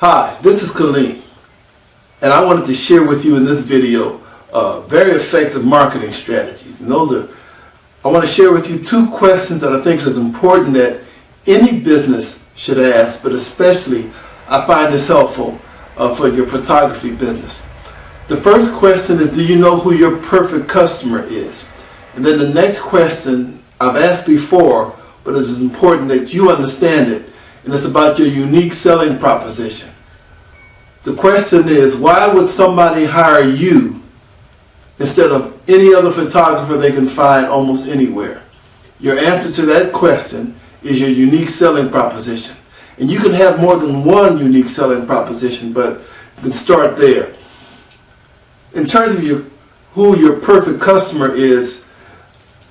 Hi, this is Kaleem, and I wanted to share with you in this video very effective marketing strategies. And I want to share with you two questions that I think is important that any business should ask, but especially I find this helpful for your photography business. The first question is, do you know who your perfect customer is? And then the next question I've asked before, but it's important that you understand it, and it's about your unique selling proposition. The question is, why would somebody hire you instead of any other photographer they can find almost anywhere? Your answer to that question is your unique selling proposition. And you can have more than one unique selling proposition, but you can start there. In terms of who your perfect customer is,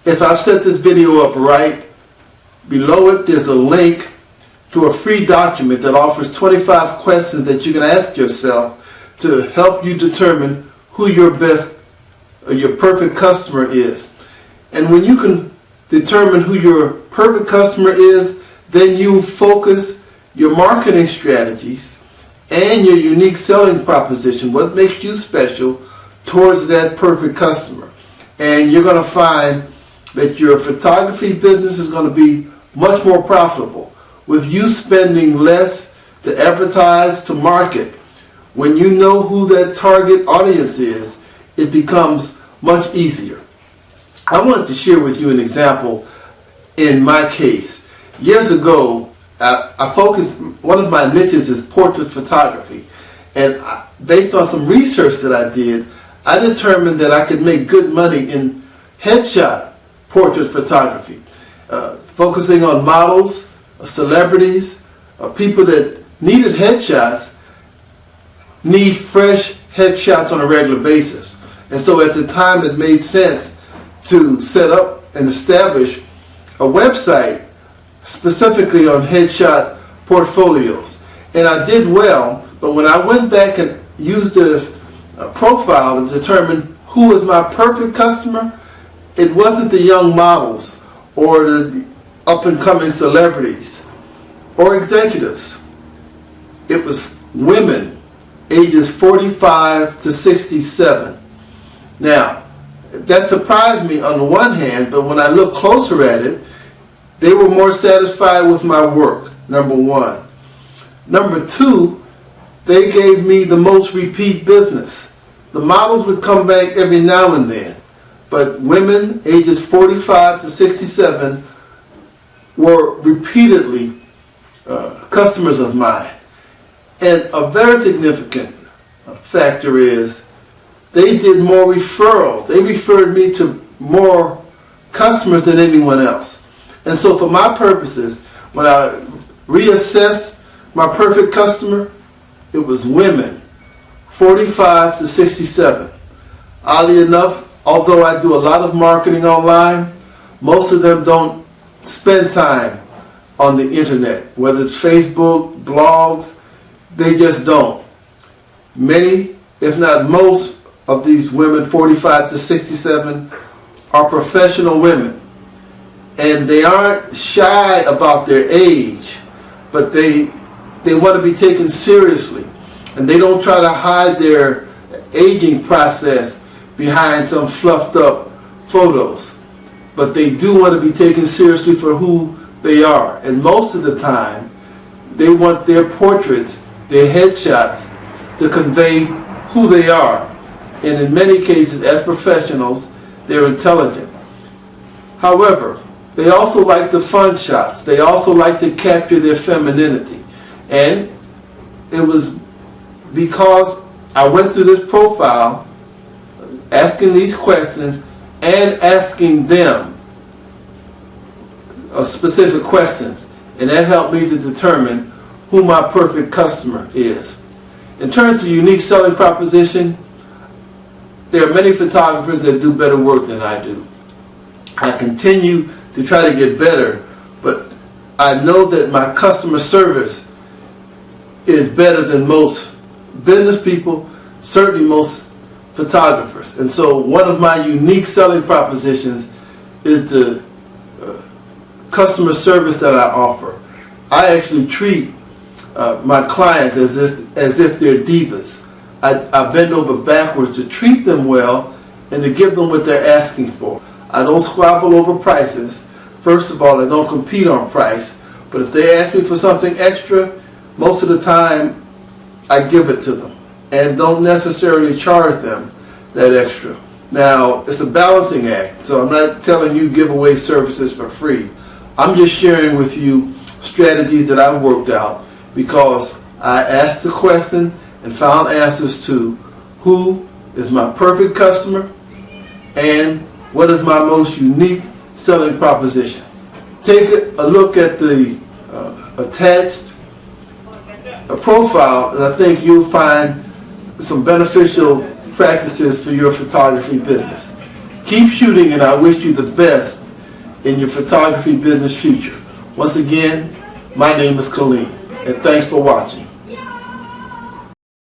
if I've set this video up right, below it there's a link to a free document that offers 25 questions that you can ask yourself to help you determine who your perfect customer is. And when you can determine who your perfect customer is, then you focus your marketing strategies and your unique selling proposition, what makes you special, towards that perfect customer. And you're going to find that your photography business is going to be much more profitable with you spending less to advertise, to market. When you know who that target audience is, it becomes much easier. I wanted to share with you an example in my case. Years ago, I focused, one of my niches is portrait photography. And based on some research that I did, I determined that I could make good money in headshot portrait photography, focusing on models, celebrities, people that needed headshots, need fresh headshots on a regular basis. And so at the time it made sense to set up and establish a website specifically on headshot portfolios. And I did well, but when I went back and used this profile to determine who was my perfect customer, it wasn't the young models or the up-and-coming celebrities or executives. It was women ages 45 to 67. Now, that surprised me on the one hand, but when I looked closer at it, they were more satisfied with my work, number one. Number two, they gave me the most repeat business. The models would come back every now and then, but women ages 45 to 67 were repeatedly customers of mine. And a very significant factor is they did more referrals. They referred me to more customers than anyone else. And so for my purposes, when I reassessed my perfect customer, it was women 45 to 67. Oddly enough, although I do a lot of marketing online, most of them don't spend time on the internet, whether it's Facebook, blogs, they just don't. Many, if not most, of these women 45 to 67 are professional women. And they aren't shy about their age, but they want to be taken seriously. And they don't try to hide their aging process behind some fluffed up photos. But they do want to be taken seriously for who they are. And most of the time, they want their portraits, their headshots, to convey who they are. And in many cases, as professionals, they're intelligent. However, they also like the fun shots. They also like to capture their femininity. And it was because I went through this profile, asking these questions, and asking them specific questions. And that helped me to determine who my perfect customer is. In terms of unique selling proposition, there are many photographers that do better work than I do. I continue to try to get better, but I know that my customer service is better than most business people, certainly most photographers. And so one of my unique selling propositions is the customer service that I offer. I actually treat my clients as if they're divas. I bend over backwards to treat them well and to give them what they're asking for. I don't squabble over prices. First of all, I don't compete on price, but if they ask me for something extra, most of the time I give it to them and don't necessarily charge them that extra. Now, it's a balancing act, so I'm not telling you give away services for free. I'm just sharing with you strategies that I've worked out because I asked the question and found answers to who is my perfect customer and what is my most unique selling proposition. Take a look at the attached profile, and I think you'll find some beneficial practices for your photography business. Keep shooting, and I wish you the best in your photography business future. Once again, my name is Kaleem, and thanks for watching.